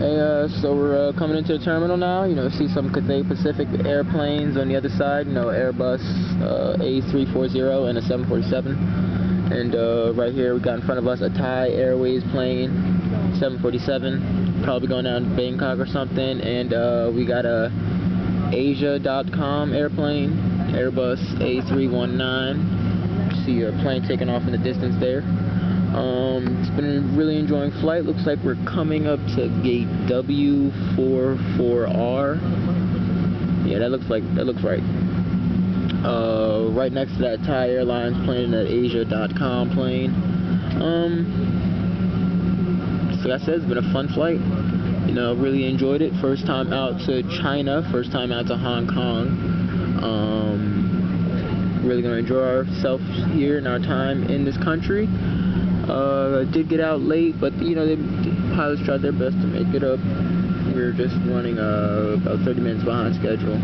Hey, so we're coming into the terminal now. See some Cathay Pacific airplanes on the other side. Airbus A340 and a 747. And right here we got in front of us a Thai Airways plane, 747, probably going down to Bangkok or something. And we got a Asia.com airplane, Airbus A319. See a plane taking off in the distance there. It's been a really enjoying flight. Looks like we're coming up to gate W44R. Yeah, that looks right. Right next to that Thai Airlines plane, that Asia.com plane. So like I said, it's been a fun flight. Really enjoyed it. First time out to China, first time out to Hong Kong. Really gonna enjoy ourselves here in our time in this country. Did get out late, but the pilots tried their best to make it up. We were just running about 30 minutes behind schedule.